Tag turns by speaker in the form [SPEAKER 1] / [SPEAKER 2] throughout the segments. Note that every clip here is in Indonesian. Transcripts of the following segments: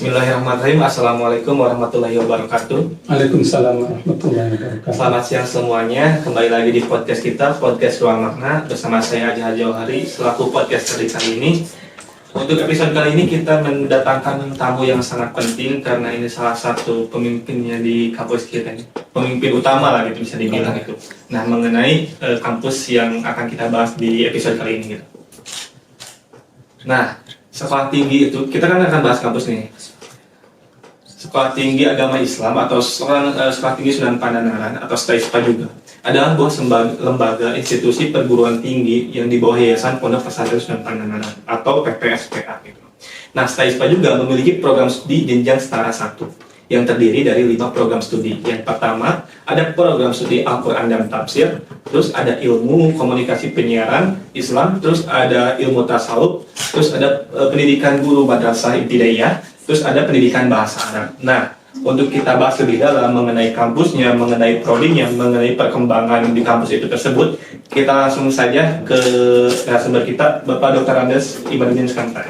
[SPEAKER 1] Bismillahirrahmanirrahim. Assalamualaikum warahmatullahi wabarakatuh.
[SPEAKER 2] Waalaikumsalam warahmatullahi wabarakatuh.
[SPEAKER 1] Selamat siang semuanya. Kembali lagi di podcast kita, Podcast Ruang Makna, bersama saya Haji Jauhari selaku podcaster kali ini. Untuk episode kali ini kita mendatangkan tamu yang sangat penting karena ini salah satu pemimpinnya di kampus kita ini. Pemimpin utama lah gitu bisa dibilang itu. Nah, mengenai kampus yang akan kita bahas di episode kali ini gitu. Nah, sekolah tinggi itu, kita kan akan bahas kampus nih. Sekolah Tinggi Agama Islam atau Sekolah Tinggi Sunan Pandangaran atau STAISPA juga adalah sebuah lembaga institusi perguruan tinggi yang di bawah Yayasan Pondok Pesantren Sunan Pandangaran atau PPSPA gitu. Nah, STAISPA juga memiliki program studi jenjang setara 1 yang terdiri dari 5 program studi. Yang pertama, ada program studi Al-Quran dan Tafsir, terus ada ilmu komunikasi penyiaran Islam, terus ada ilmu tasawuf, terus ada pendidikan guru madrasah ibtidaiyah, terus ada pendidikan bahasa Arab. Nah, untuk kita bahas lebih dalam mengenai kampusnya, mengenai prodinya, mengenai perkembangan di kampus itu tersebut, kita langsung saja ke narasumber kita, Bapak Dr. Andes Imaduddin Skamtar.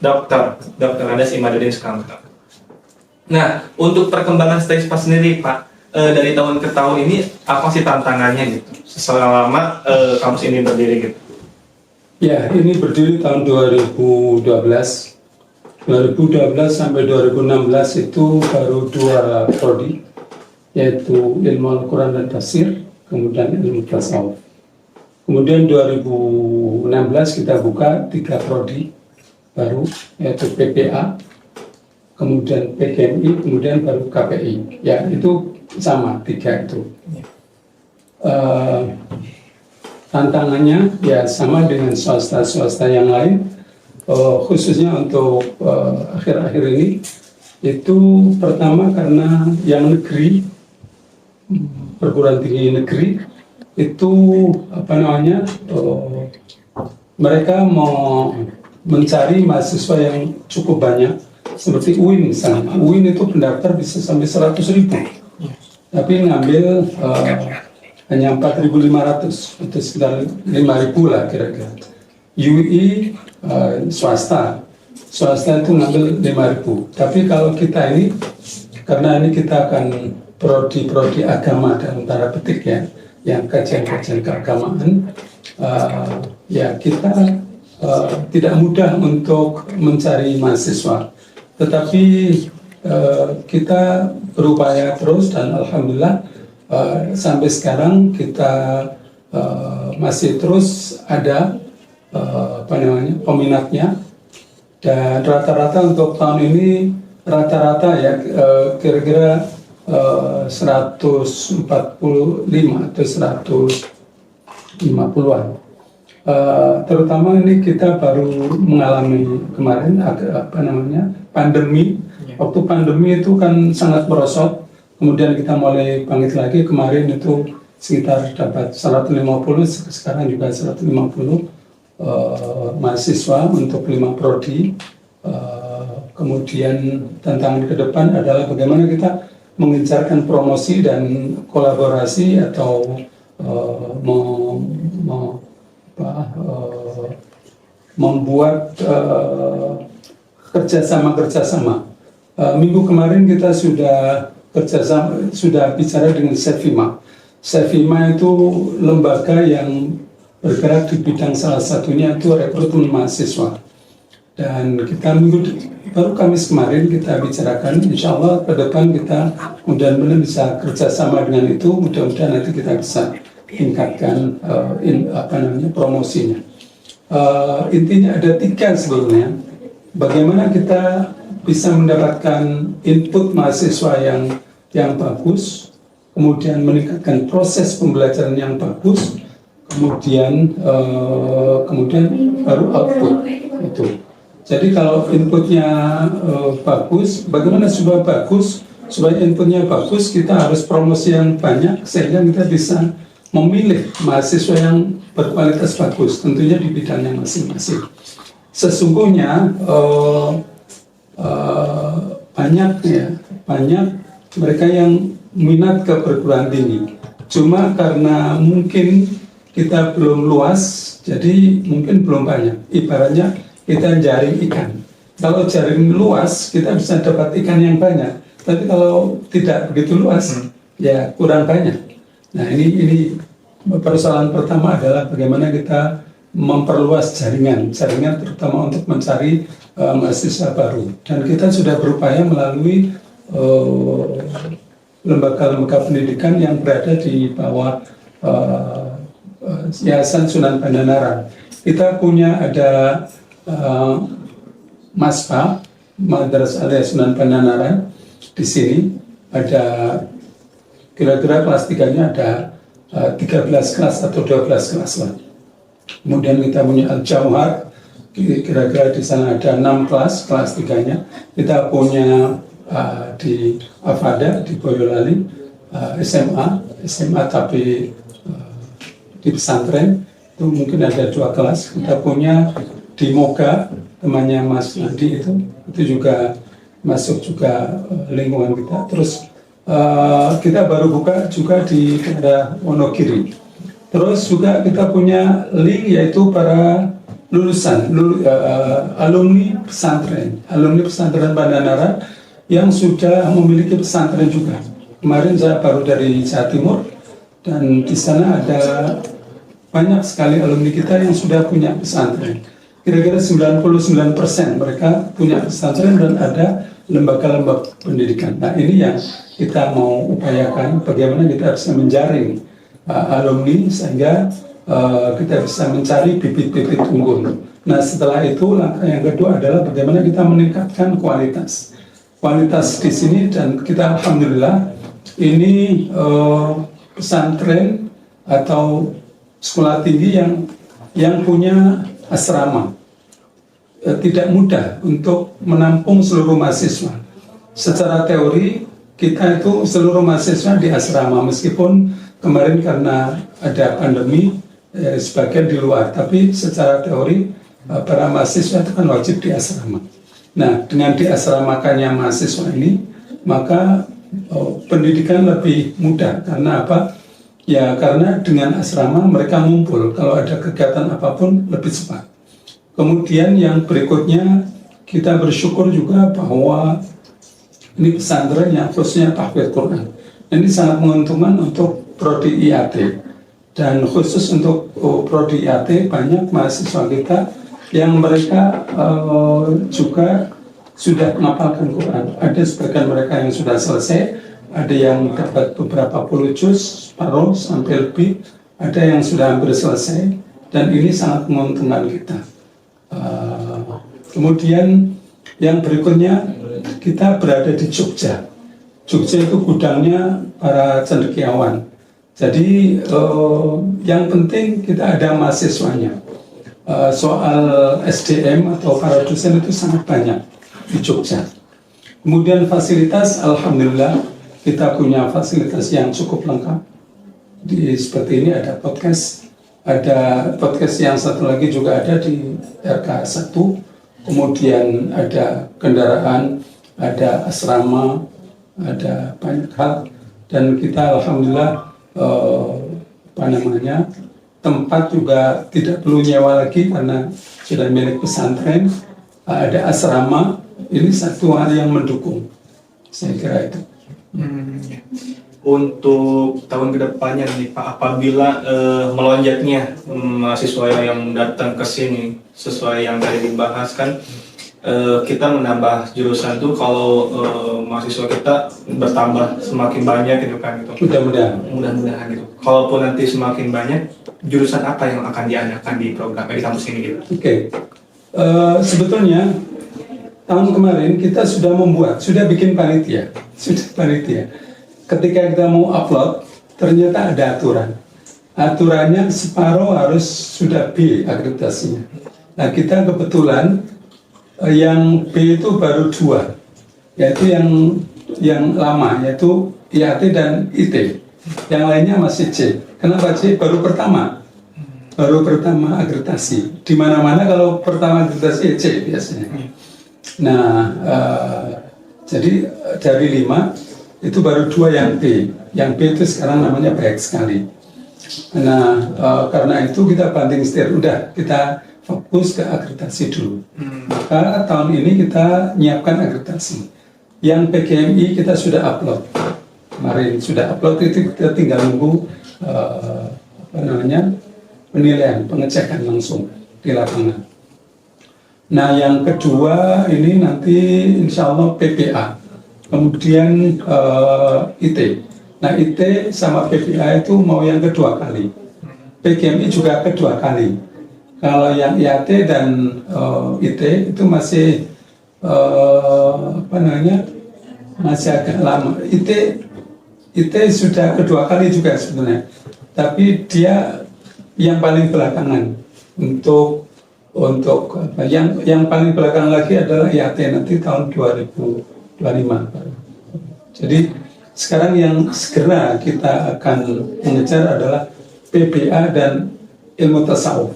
[SPEAKER 1] Dr. Andes Imaduddin Skamtar. Nah, untuk perkembangan STAISPA sendiri, Pak, dari tahun ke tahun ini apa sih tantangannya gitu selama kampus ini berdiri gitu?
[SPEAKER 2] Ya, ini berdiri tahun 2012 sampai 2016 itu baru 2 prodi, yaitu ilmu Al-Quran dan Tafsir, kemudian ilmu tasawuf. Kemudian 2016 kita buka 3 prodi baru, yaitu PPA, kemudian PKMI, kemudian baru KPI. Ya, itu sama 3 itu. Tantangannya ya sama dengan swasta-swasta yang lain, khususnya untuk akhir-akhir ini. Itu pertama karena yang negeri, perguruan tinggi negeri itu mereka mau mencari mahasiswa yang cukup banyak. Seperti UIN misalnya, UIN itu pendaftar bisa sampai 100.000, tapi ngambil hanya 4.500, itu sekitar 5.000 lah kira-kira. UI swasta itu ngambil 5.000, tapi kalau kita ini, karena ini kita akan prodi agama dalam tanda petik ya, yang kajian-kajian keagamaan, ya kita tidak mudah untuk mencari mahasiswa. Tetapi kita berupaya terus dan alhamdulillah sampai sekarang kita masih terus ada peminatnya, dan rata-rata untuk tahun ini rata-rata ya kira-kira 145 atau 150-an. Terutama ini kita baru mengalami kemarin pandemi. Waktu pandemi itu kan sangat merosot, kemudian kita mulai bangkit lagi. Kemarin itu sekitar dapat 150, sekarang juga 150 mahasiswa untuk 5 prodi. Kemudian tantangan ke depan adalah bagaimana kita mengencarkan promosi dan kolaborasi atau membuat kerjasama. Minggu kemarin kita sudah bicara dengan Sevima. Sevima itu lembaga yang bergerak di bidang salah satunya itu rekrutmen mahasiswa. Dan kita baru Kamis kemarin kita bicarakan, insya Allah ke depan kita mudah-mudahan bisa kerjasama dengan itu, mudah-mudahan nanti kita bisa tingkatkan promosinya. Intinya ada 3 sebenarnya. Bagaimana kita bisa mendapatkan input mahasiswa yang bagus, kemudian meningkatkan proses pembelajaran yang bagus, kemudian baru output itu. Jadi kalau inputnya bagus, bagaimana supaya bagus? Supaya inputnya bagus, kita harus promosi yang banyak sehingga kita bisa memilih mahasiswa yang berkualitas bagus, tentunya di bidangnya masing-masing. Sesungguhnya banyak mereka yang minat ke perguruan tinggi. Cuma karena mungkin kita belum luas, jadi mungkin belum banyak. Ibaratnya kita jaring ikan. Kalau jaring luas kita bisa dapat ikan yang banyak, tapi kalau tidak begitu luas ya kurang banyak. Nah ini persoalan pertama adalah bagaimana kita memperluas jaringan terutama untuk mencari mahasiswa baru, dan kita sudah berupaya melalui lembaga-lembaga pendidikan yang berada di bawah Yayasan Sunan Pandanaran. Kita punya ada MASPA, Madrasah Alia Sunan Pandanaran. Di sini ada kira-kira kelas 3-nya ada 13 kelas atau 12 kelas lah. Kemudian kita punya Al-Jauhar, kira-kira di sana ada 6 kelas 3-nya. Kita punya di Avada, di Boyolali, SMA tapi di pesantren, itu mungkin ada 2 kelas. Kita punya di Moga, temannya Mas Nadi itu juga masuk juga lingkungan kita. Terus kita baru buka juga di daerah Wonogiri. Terus juga kita punya link yaitu para lulusan alumni pesantren Pandanaran yang sudah memiliki pesantren juga. Kemarin saya baru dari Jawa Timur, dan di sana ada banyak sekali alumni kita yang sudah punya pesantren. Kira-kira 99% mereka punya pesantren dan ada lembaga-lembaga pendidikan. Nah ini yang kita mau upayakan, bagaimana kita bisa menjaring alumni sehingga kita bisa mencari bibit-bibit unggul. Nah setelah itu langkah yang kedua adalah bagaimana kita meningkatkan kualitas di sini, dan kita alhamdulillah ini pesantren atau sekolah tinggi yang punya asrama. Tidak mudah untuk menampung seluruh mahasiswa. Secara teori kita itu seluruh mahasiswa di asrama, meskipun kemarin karena ada pandemi sebagian di luar, tapi secara teori para mahasiswa itu kan wajib di asrama. Nah dengan diasramakannya mahasiswa ini, maka pendidikan lebih mudah. Karena apa? Ya karena dengan asrama mereka ngumpul, kalau ada kegiatan apapun lebih cepat. Kemudian yang berikutnya kita bersyukur juga bahwa ini pesantren yang khususnya tahfidz Quran. Ini sangat menguntungkan untuk prodi IAT, dan khusus untuk prodi IAT banyak mahasiswa kita yang mereka juga sudah menghafalkan Quran. Ada sebagian mereka yang sudah selesai, ada yang dapat beberapa puluh juz, separuh sampai lebih, ada yang sudah hampir selesai, dan ini sangat menguntungkan kita. Kemudian yang berikutnya kita berada di Jogja. Jogja itu gudangnya para cendekiawan. Jadi yang penting kita ada mahasiswanya. Soal SDM atau para dosen itu sangat banyak di Jogja. Kemudian fasilitas, alhamdulillah kita punya fasilitas yang cukup lengkap. Seperti ini ada podcast yang satu lagi juga ada di RK1. Kemudian ada kendaraan, ada asrama, ada banyak hal, dan kita alhamdulillah tempat juga tidak perlu nyewa lagi karena sudah milik pesantren. Ada asrama, ini satu hal yang mendukung, saya kira itu.
[SPEAKER 1] Untuk tahun kedepannya nih Pak, apabila melonjaknya mahasiswa yang datang ke sini sesuai yang tadi dibahas kan, kita menambah jurusan tuh kalau mahasiswa kita bertambah semakin banyak gitu kan, gitu. Mudah-mudahan gitu. Kalaupun nanti semakin banyak, jurusan apa yang akan diadakan di program di kampus ini gitu?
[SPEAKER 2] Oke. Sebetulnya tahun kemarin kita sudah bikin panitia. Ketika kita mau upload, ternyata ada aturan. Aturannya separuh harus sudah B akreditasinya. Nah kita kebetulan yang B itu baru 2, yaitu yang lama, yaitu IAT dan IT. Yang lainnya masih C. Kenapa C? Baru pertama akreditasi. Di mana-mana kalau pertama akreditasi C biasanya. Nah, jadi dari 5 itu baru 2 yang B. Yang B itu sekarang namanya baik sekali. Nah, karena itu kita banting setir. Udah, kita fokus ke akreditasi dulu. Maka tahun ini kita nyiapkan akreditasi. Yang PGMI kita sudah upload. Kemarin sudah upload, itu kita tinggal nunggu penilaian, pengecekan langsung di lapangan. Nah, yang kedua ini nanti insya Allah PPA, kemudian IT. Nah, IT sama PPA itu mau yang kedua kali. PGMI juga kedua kali. Kalau yang IAT dan IT itu masih masih agak lama. IT sudah kedua kali juga sebenarnya, tapi dia yang paling belakangan untuk yang paling belakangan lagi adalah IAT nanti tahun 2025. Jadi sekarang yang segera kita akan mengejar adalah PPA dan ilmu tasawuf.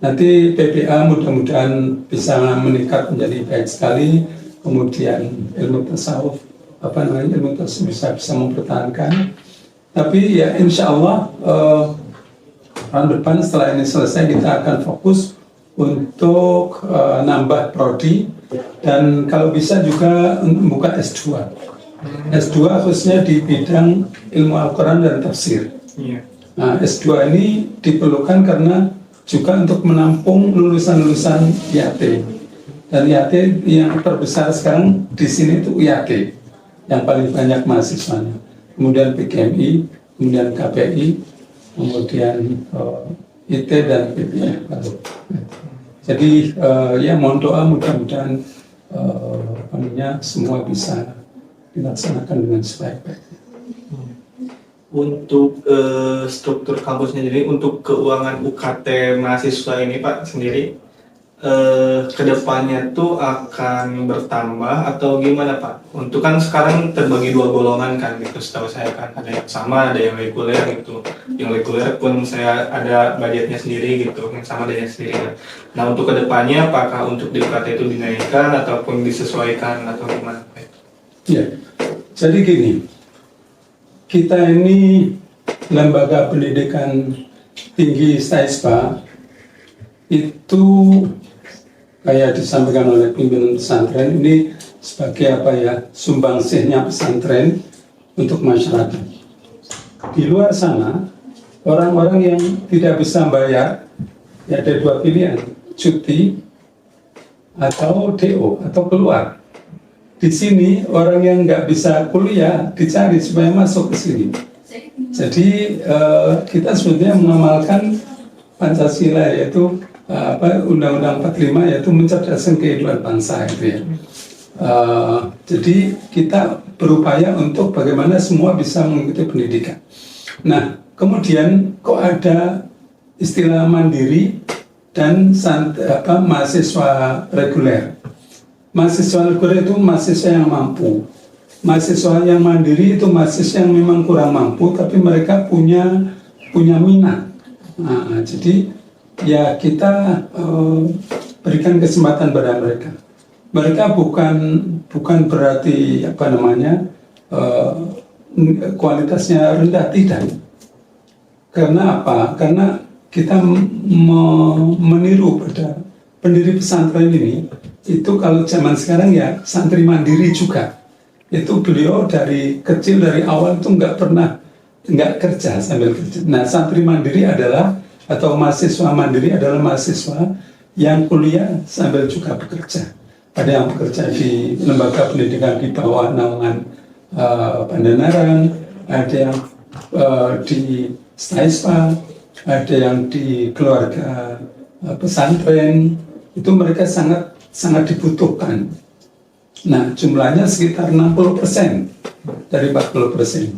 [SPEAKER 2] Nanti PPA mudah-mudahan bisa meningkat menjadi baik sekali, kemudian ilmu tasawuf ilmu tasawuf bisa mempertahankan. Tapi ya insya Allah tahun depan setelah ini selesai kita akan fokus untuk nambah prodi dan kalau bisa juga membuka S2. S2 khususnya di bidang ilmu Al-Quran dan tafsir. Nah, S2 ini diperlukan karena juga untuk menampung lulusan-lulusan IAT. Dan IAT yang terbesar sekarang di sini itu IAT yang paling banyak mahasiswanya. Kemudian PGMI, kemudian KPI, kemudian IT dan PPA. Jadi ya mohon doa mudah-mudahan semua bisa dilaksanakan dengan sebaik-baiknya.
[SPEAKER 1] Untuk struktur kampusnya, jadi untuk keuangan UKT mahasiswa ini Pak sendiri kedepannya tuh akan bertambah atau gimana Pak? Untuk kan sekarang terbagi dua golongan kan gitu, setahu saya kan ada yang sama, ada yang reguler gitu. Yang reguler pun saya ada budgetnya sendiri gitu, yang sama ada yang sendiri. Nah untuk kedepannya apakah untuk di UKT itu dinaikkan ataupun disesuaikan atau gimana Pak?
[SPEAKER 2] Ya, jadi gini, kita ini lembaga pendidikan tinggi STAISPA itu kayak disampaikan oleh pimpinan pesantren ini sebagai sumbangsihnya pesantren untuk masyarakat. Di luar sana orang-orang yang tidak bisa bayar ya ada dua pilihan, cuti atau DO atau keluar. Di sini orang yang nggak bisa kuliah dicari supaya masuk ke sini. Jadi kita sebenarnya mengamalkan Pancasila yaitu Undang-Undang 45 yaitu mencerdaskan kehidupan bangsa itu ya. Jadi kita berupaya untuk bagaimana semua bisa mengikuti pendidikan. Nah kemudian kok ada istilah mandiri dan mahasiswa reguler. Mahasiswa reguler itu mahasiswa yang mampu. Mahasiswa yang mandiri itu mahasiswa yang memang kurang mampu tapi mereka punya minat. Nah, jadi ya kita berikan kesempatan pada mereka. Mereka bukan berarti kualitasnya rendah, tidak. Karena apa? Karena kita meniru pada pendiri pesantren ini. Itu kalau zaman sekarang ya santri mandiri juga. Itu beliau dari kecil dari awal itu nggak kerja sambil kerja. Nah santri mandiri atau mahasiswa mandiri adalah mahasiswa yang kuliah sambil juga bekerja. Ada yang bekerja di lembaga pendidikan di bawah naungan Pandanaran, ada yang di STAISPA, ada yang di keluarga pesantren. Itu mereka sangat dibutuhkan. Nah jumlahnya sekitar 60% dari 40%.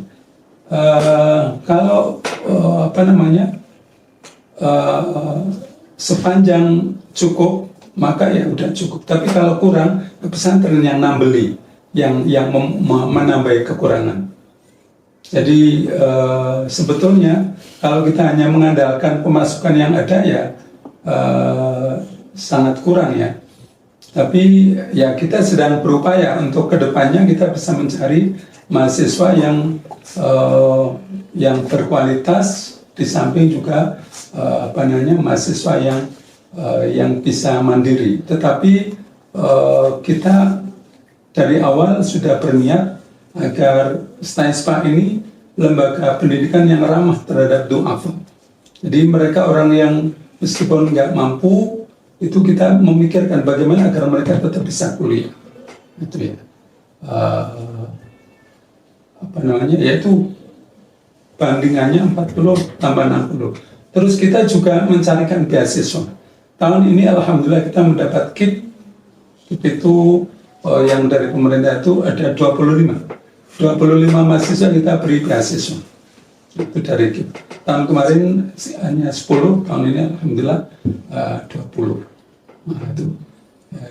[SPEAKER 2] Kalau sepanjang cukup maka ya udah cukup. Tapi kalau kurang, pesantren yang nambeli, yang menambah kekurangan. Jadi sebetulnya kalau kita hanya mengandalkan pemasukan yang ada ya sangat kurang ya. Tapi ya kita sedang berupaya untuk kedepannya kita bisa mencari mahasiswa yang berkualitas, di samping juga mahasiswa yang yang bisa mandiri. Tetapi kita dari awal sudah berniat agar STAISPA ini lembaga pendidikan yang ramah terhadap du'afa. Jadi mereka orang yang meskipun nggak mampu, itu kita memikirkan bagaimana agar mereka tetap bisa kuliah. Itu ya. Yaitu bandingannya 40 tambah 60. Terus kita juga mencarikan beasiswa. Tahun ini alhamdulillah kita mendapat KIP itu yang dari pemerintah itu ada 25 mahasiswa kita beri beasiswa. Itu dari KIP. Tahun kemarin hanya 10, tahun ini alhamdulillah 20. Nah, itu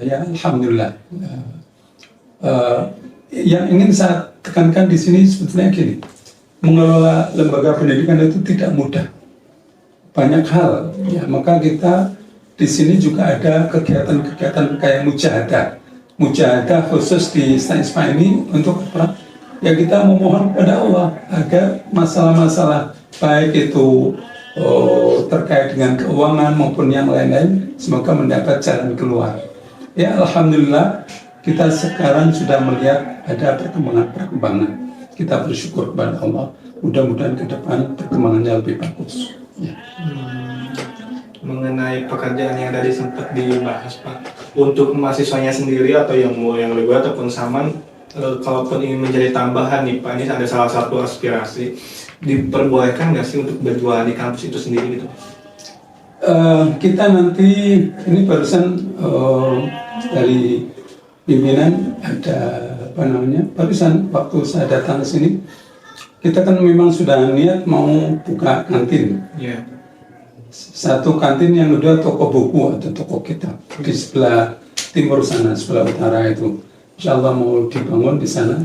[SPEAKER 2] ya alhamdulillah. Yang ingin saya tekankan di sini sebetulnya gini, mengelola lembaga pendidikan itu tidak mudah, banyak hal. Ya, maka kita di sini juga ada kegiatan-kegiatan kayak mujahadah khusus di STAISPA ini untuk apa? Ya kita memohon kepada Allah agar masalah-masalah baik itu terkait dengan keuangan maupun yang lain-lain semoga mendapat jalan keluar. Ya alhamdulillah kita sekarang sudah melihat ada perkembangan. Kita bersyukur kepada Allah. Mudah-mudahan ke depan perkembangannya lebih bagus. Ya.
[SPEAKER 1] Mengenai pekerjaan yang tadi sempat dibahas Pak, untuk mahasiswanya sendiri atau yang lebih ataupun sama, kalaupun ingin menjadi tambahan nih Pak, ini ada salah satu aspirasi, diperbolehkan nggak sih untuk berjualan di kampus itu sendiri gitu?
[SPEAKER 2] Kita nanti ini barusan dari pimpinan ada barusan waktu saya datang ke sini, kita kan memang sudah niat mau buka kantin.
[SPEAKER 1] Yeah.
[SPEAKER 2] Satu kantin, yang kedua toko buku atau toko kitab di sebelah timur sana, sebelah utara itu. Insya Allah mau dibangun di sana.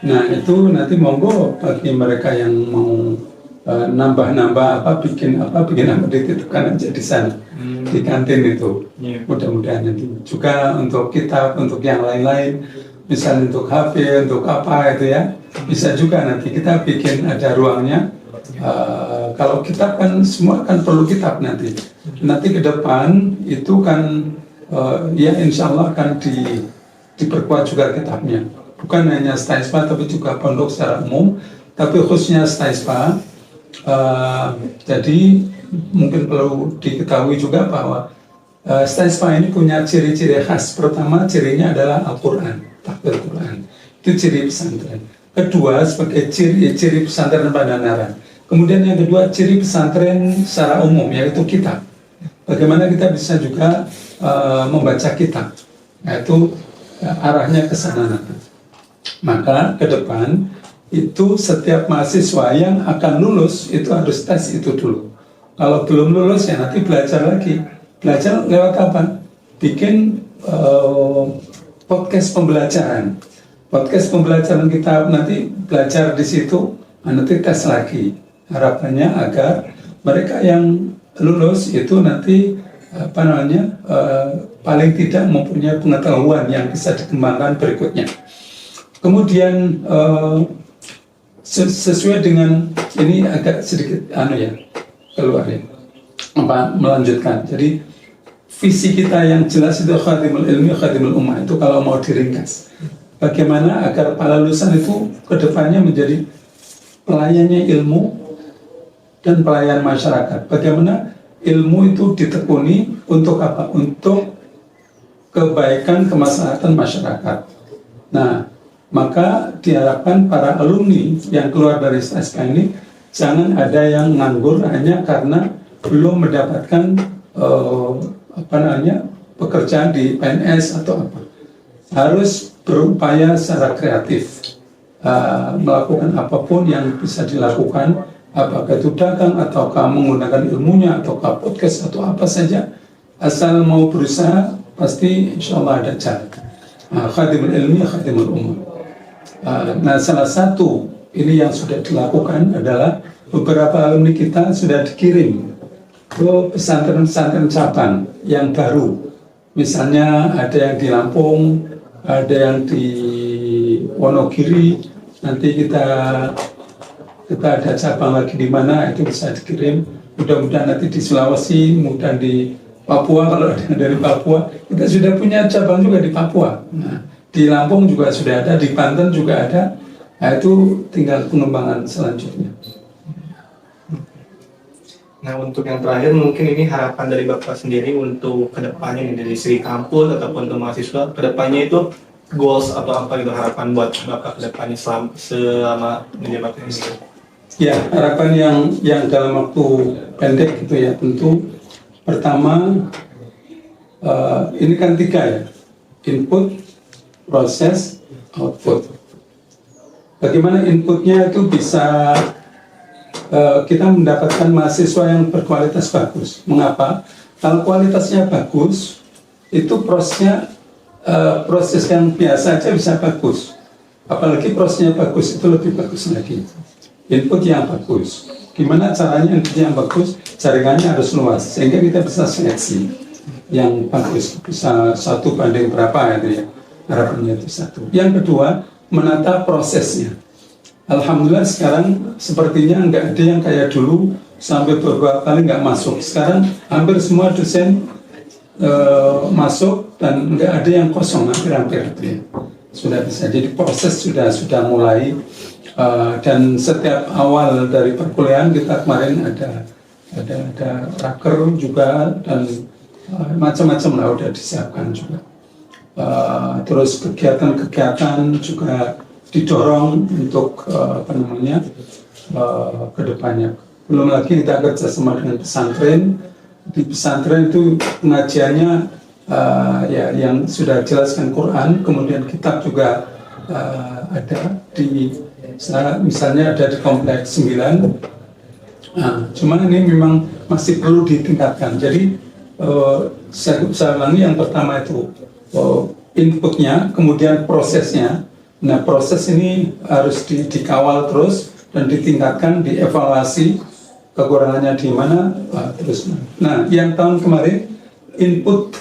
[SPEAKER 2] Nah itu nanti monggo bagi mereka yang mau nambah-nambah bikin apa dititipkan aja di sana di kantin itu. Yeah. Mudah-mudahan nanti juga untuk kitab, untuk yang lain-lain, misalnya untuk HP, untuk apa itu ya, bisa juga nanti kita bikin ada ruangnya. Kalau kitab kan semua kan perlu kitab nanti ke depan itu kan ya insya Allah akan diperkuat juga kitabnya, bukan hanya STAISPA tapi juga pondok secara umum, tapi khususnya STAISPA. Jadi mungkin perlu diketahui juga bahwa STAISPA ini punya ciri-ciri khas. Pertama, cirinya adalah Al-Quran, takbir Quran, itu ciri pesantren. Kedua, sebagai ciri pesantren Pandanaran. Kemudian yang kedua, ciri pesantren secara umum, yaitu kitab. Bagaimana kita bisa juga membaca kitab. Nah, itu arahnya ke sana nanti. Maka ke depan itu setiap mahasiswa yang akan lulus itu harus tes itu dulu. Kalau belum lulus ya nanti belajar lagi. Belajar lewat apa? Bikin podcast pembelajaran. Podcast pembelajaran kita nanti belajar di situ, nanti tes lagi. Harapannya agar mereka yang lulus itu nanti paling tidak mempunyai pengetahuan yang bisa dikembangkan berikutnya. Kemudian sesuai dengan ini agak sedikit keluar ya, melanjutkan. Jadi visi kita yang jelas itu khadimul ilmi, khadimul ummah, itu kalau mau diringkas. Bagaimana agar para lulusan itu kedepannya menjadi pelayannya ilmu dan pelayan masyarakat. Bagaimana ilmu itu ditekuni untuk apa? Untuk kebaikan kemaslahatan masyarakat. Nah, maka diharapkan para alumni yang keluar dari STAISPA ini jangan ada yang nganggur hanya karena belum mendapatkan pekerjaan di PNS atau apa. Harus berupaya secara kreatif, melakukan apapun yang bisa dilakukan, apakah itu dagang ataukah menggunakan ilmunya ataukah podcast atau apa saja, asal mau berusaha pasti insya Allah ada jalan. Khadimul ilmi, khadimul ummah. Nah, salah satu ini yang sudah dilakukan adalah beberapa alumni kita sudah dikirim ke pesantren-pesantren cabang yang baru. Misalnya ada yang di Lampung, ada yang di Wonogiri, nanti kita ada cabang lagi di mana, itu bisa dikirim. Mudah-mudahan nanti di Sulawesi, mudah di Papua, kalau ada dari Papua, kita sudah punya cabang juga di Papua. Nah, di Lampung juga sudah ada, di Banten juga ada. Nah, itu tinggal pengembangan selanjutnya.
[SPEAKER 1] Nah, untuk yang terakhir mungkin ini harapan dari Bapak sendiri untuk kedepannya nih, dari segi kampus ataupun untuk mahasiswa kedepannya itu goals atau apa gitu harapan buat Bapak kedepannya selama menjabat ini.
[SPEAKER 2] Ya, harapan yang dalam waktu pendek itu ya, tentu pertama ini kan 3 ya, input, proses, output. Bagaimana inputnya itu bisa kita mendapatkan mahasiswa yang berkualitas bagus. Mengapa? Kalau kualitasnya bagus, itu proses yang biasa aja bisa bagus. Apalagi prosesnya bagus, itu lebih bagus lagi. Input yang bagus. Gimana caranya input yang bagus? Jaringannya harus luas, sehingga kita bisa seleksi yang bagus. Bisa 1 banding berapa itu ya. Harapannya itu 1. Yang kedua, menata prosesnya. Alhamdulillah sekarang sepertinya nggak ada yang kayak dulu sampai beberapa kali nggak masuk. Sekarang hampir semua dosen masuk dan nggak ada yang kosong, hampir-hampir itu ya. Sudah bisa. Jadi proses sudah mulai dan setiap awal dari perkuliahan kita kemarin ada raker juga dan macam-macam lah udah disiapkan juga. Terus kegiatan-kegiatan juga didorong untuk kedepannya. Belum lagi kita kerjasama dengan pesantren. Di pesantren itu pengajiannya yang sudah jelaskan Quran, kemudian kitab juga ada misalnya ada di kompleks 9. Cuman ini memang masih perlu ditingkatkan. Jadi saya ulangi, yang pertama itu inputnya, kemudian prosesnya. Nah, proses ini harus dikawal terus dan ditingkatkan, dievaluasi kekurangannya di mana, terus. Nah, yang tahun kemarin input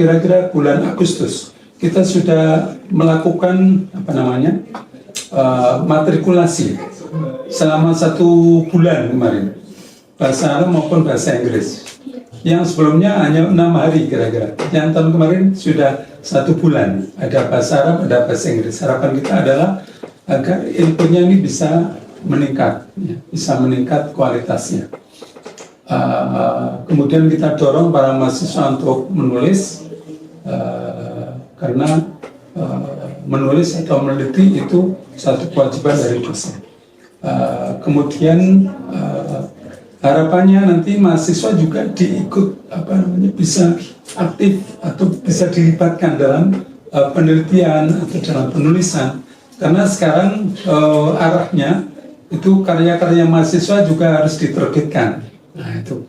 [SPEAKER 2] kira-kira bulan Agustus kita sudah melakukan matrikulasi selama 1 bulan kemarin, bahasa Arab maupun bahasa Inggris. Yang sebelumnya hanya 6 hari kira-kira. Yang tahun kemarin sudah 1 bulan, ada bahasa Arab, ada bahasa Inggris. Harapan kita adalah agar inputnya ini bisa meningkat, bisa meningkat kualitasnya. Kemudian kita dorong para mahasiswa untuk menulis, karena menulis atau meneliti itu satu kewajiban dari dosen. Kemudian harapannya nanti mahasiswa juga bisa aktif atau bisa dilibatkan dalam penelitian atau dalam penulisan, karena sekarang arahnya itu karya-karya mahasiswa juga harus diterbitkan. Nah itu,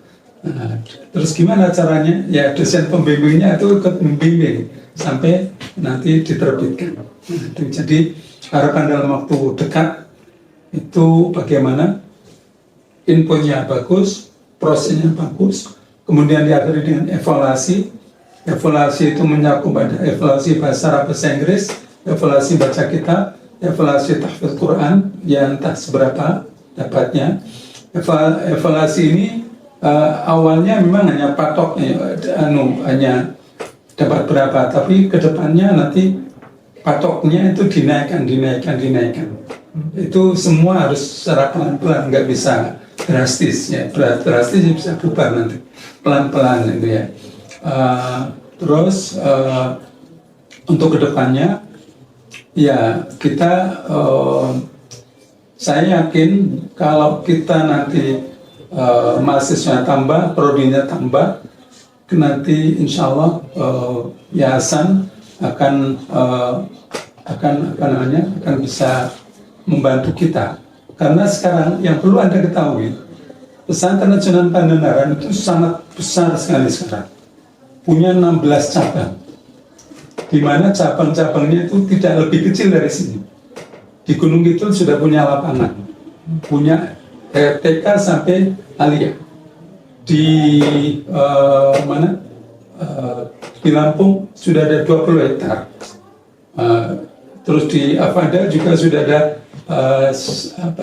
[SPEAKER 2] terus gimana caranya? Ya dosen pembimbingnya itu ikut membimbing sampai nanti diterbitkan. Nah, itu jadi harapan dalam waktu dekat itu bagaimana infonya bagus, prosesnya bagus, kemudian diakhiri dengan evaluasi. Evaluasi itu mencakup ada evaluasi bahasa Arab, bahasa Inggris, evaluasi baca kitab, evaluasi tahfidz Quran yang entah seberapa dapatnya. Evaluasi ini awalnya memang hanya patoknya, hanya dapat berapa, tapi kedepannya nanti patoknya itu dinaikkan. Itu semua harus secara pelan-pelan, nggak bisa drastis ya, drastis bisa bubar nanti, pelan-pelan itu ya. Terus untuk kedepannya ya kita saya yakin kalau kita nanti mahasiswa tambah, prodinya tambah, nanti insya Allah yayasan akan bisa membantu kita. Karena sekarang yang perlu Anda ketahui, pesantren Sunan Pandangaran itu sangat besar sekali sekarang. Punya 16 cabang. Di mana cabang-cabangnya itu tidak lebih kecil dari sini. Di Gunung Kidul sudah punya lapangan. Punya TK sampai Aliyah. Di di Lampung sudah ada 20 hektar. Terus di Avanda juga sudah ada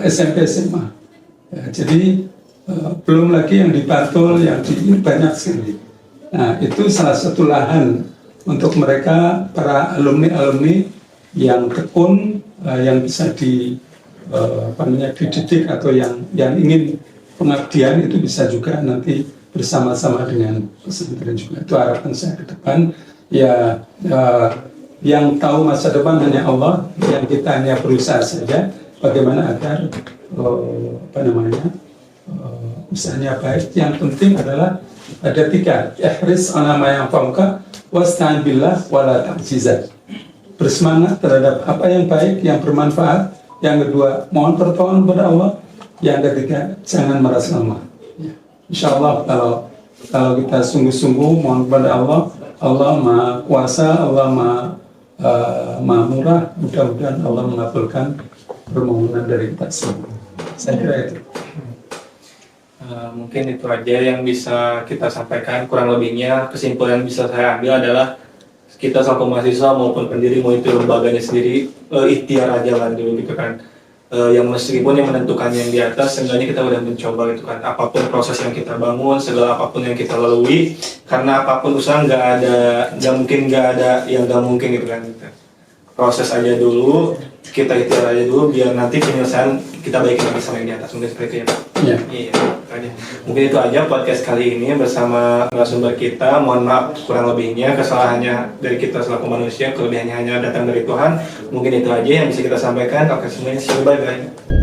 [SPEAKER 2] SMP SMA. Ya, jadi belum lagi yang di Bantul, yang di ini banyak sekali. Nah, itu salah satu lahan untuk mereka para alumni-alumni yang tekun, yang bisa dididik atau yang ingin pengabdian itu bisa juga nanti bersama-sama dengan pesantren juga. Itu harapan saya ke depan. Ya, yang tahu masa depan hanya Allah, yang kita hanya berusaha saja bagaimana agar usahanya baik. Yang penting adalah ada 3, ihris ala ma yanfa'uka wasta'in billah wala ta'jizat. Bersemangat terhadap apa yang baik, yang bermanfaat. Yang kedua, mohon pertolongan kepada Allah. Yang ketiga, jangan merasa lemah. Insya Allah kalau kita sungguh-sungguh mohon kepada Allah, Allah Maha Kuasa, Allah Maha Murah. Mudah-mudahan Allah mengabulkan permohonan dari kita semua. Saya kira itu.
[SPEAKER 1] Mungkin itu aja yang bisa kita sampaikan. Kurang lebihnya kesimpulan bisa saya ambil adalah kita selaku mahasiswa maupun pendiri mau itu lembaganya sendiri, ikhtiar aja lah dulu gitu kan. Yang meskipun yang menentukan yang di atas, seenggaknya kita udah mencoba gitu kan. Apapun proses yang kita bangun, segala apapun yang kita lalui, karena apapun usaha nggak mungkin yang nggak mungkin gitu kan. Proses aja dulu, kita ikhtiar aja dulu, biar nanti penyelesaian kita baikin lagi sama yang di atas. Mungkin seperti itu ya Pak? Iya. Mungkin itu aja podcast kali ini bersama narasumber kita. Mohon maaf kurang lebihnya, kesalahannya dari kita selaku manusia, kelebihannya hanya datang dari Tuhan. Mungkin itu aja yang bisa kita sampaikan. Oke, semuanya, bye-bye.